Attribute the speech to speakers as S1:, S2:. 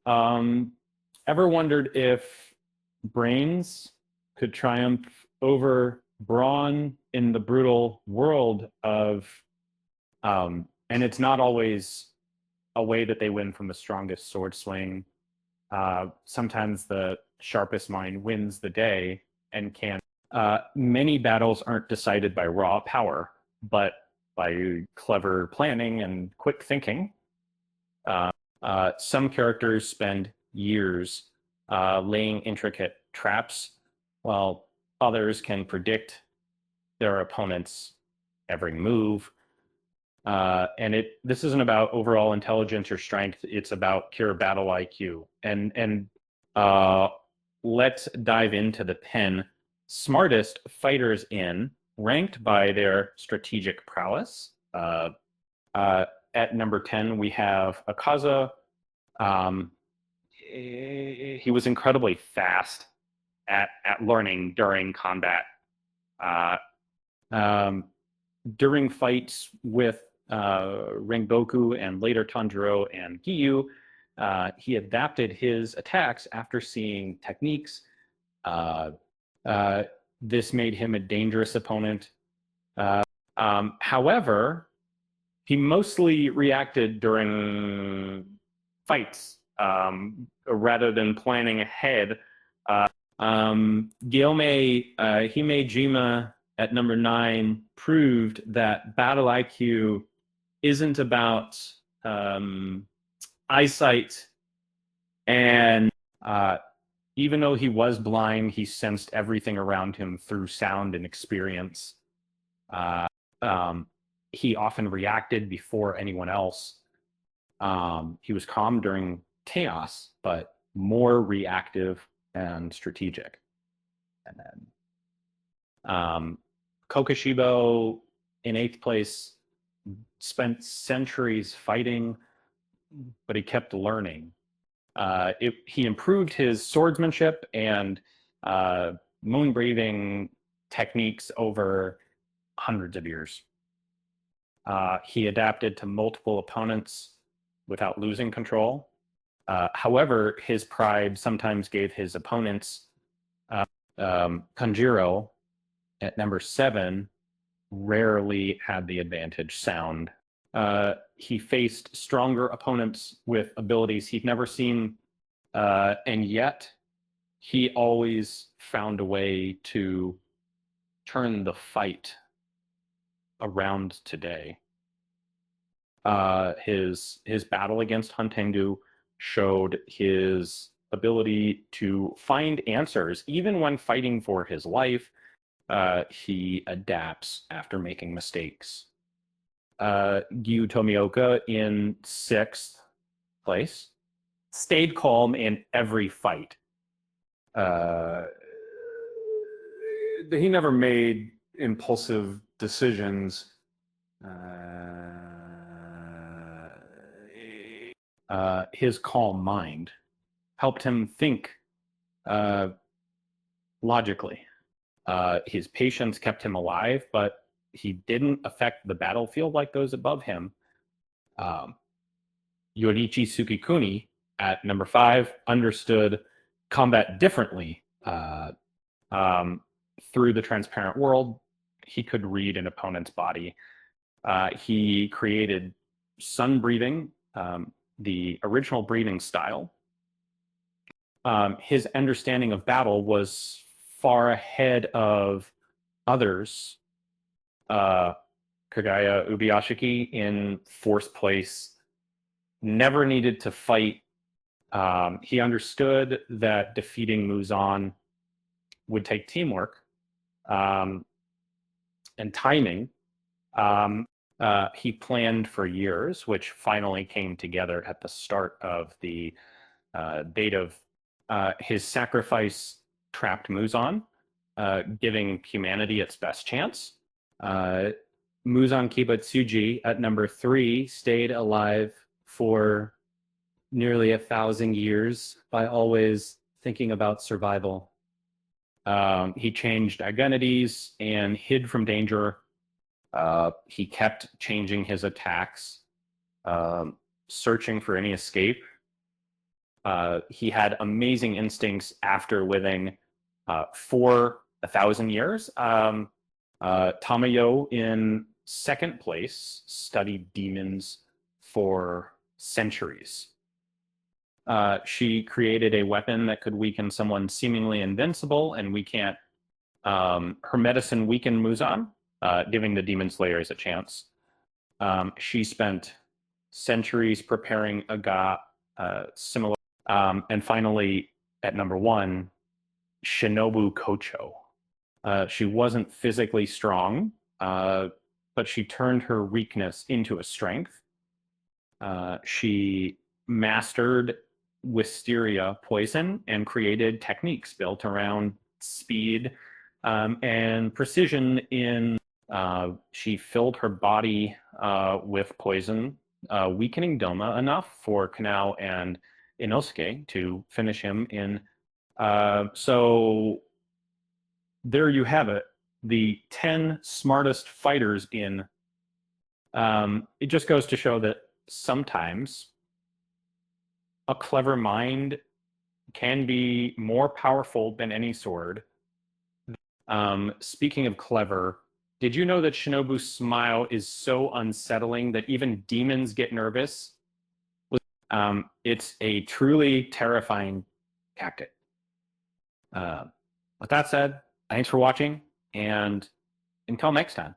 S1: Um, Ever wondered if brains could triumph over brawn in the brutal world of, and it's not always a way that they win from the strongest sword swing. Sometimes the sharpest mind wins the day and can. Many battles aren't decided by raw power, but by clever planning and quick thinking. Some characters spend years laying intricate traps, while others can predict their opponent's every move. And this isn't about overall intelligence or strength. It's about pure battle IQ. And let's dive into the 10 smartest fighters in, ranked by their strategic prowess. At number 10, we have Akaza. Um, he was incredibly fast at learning during combat. Uh, um, During fights with Rengoku and later Tanjiro and Giyu, he adapted his attacks after seeing techniques. Uh, uh, this made him a dangerous opponent. However, he mostly reacted during fights rather than planning ahead. Gyomei Himejima at number 9 proved that battle IQ isn't about eyesight, and even though he was blind, he sensed everything around him through sound and experience. He often reacted before anyone else. He was calm during chaos, but more reactive and strategic. And then Kokushibo in 8th place spent centuries fighting, but he kept learning. He improved his swordsmanship and moon breathing techniques over hundreds of years. He adapted to multiple opponents without losing control. However, his pride sometimes gave his opponents, Kanjiro at number 7, rarely had the advantage sound. He faced stronger opponents with abilities he'd never seen, and yet he always found a way to turn the fight around today. His battle against Huntengu showed his ability to find answers. Even when fighting for his life, he adapts after making mistakes. Gyu Tomioka in 6th place stayed calm in every fight. He never made impulsive decisions. His calm mind helped him think logically. His patience kept him alive, but he didn't affect the battlefield like those above him. Yoriichi Tsukikuni at number 5 understood combat differently. Through the transparent world, he could read an opponent's body. He created sun breathing, the original breathing style. His understanding of battle was far ahead of others. Kagaya Ubiyashiki in 4th place never needed to fight. He understood that defeating Muzan would take teamwork and timing. He planned for years, which finally came together at the start of the date of his sacrifice trapped Muzan, giving humanity its best chance. Muzan Kibutsuji at number 3 stayed alive for nearly 1,000 years by always thinking about survival. He changed identities and hid from danger. He kept changing his attacks, searching for any escape. He had amazing instincts after living for 1,000 years. Tamayo, in second place, studied demons for centuries. She created a weapon that could weaken someone seemingly invincible, and we can't. Her medicine weakened Muzan, giving the demon slayers a chance. She spent centuries preparing a ga similar. And finally, at number one, Shinobu Kocho. She wasn't physically strong, but she turned her weakness into a strength. She mastered wisteria poison and created techniques built around speed and precision she filled her body with poison, weakening Doma enough for Kanao and Inosuke to finish him in. So there you have it. The 10 smartest fighters in. It just goes to show that sometimes a clever mind can be more powerful than any sword. Speaking of clever, did you know that Shinobu's smile is so unsettling that even demons get nervous? It's a truly terrifying tactic. With that said, thanks for watching, and until next time.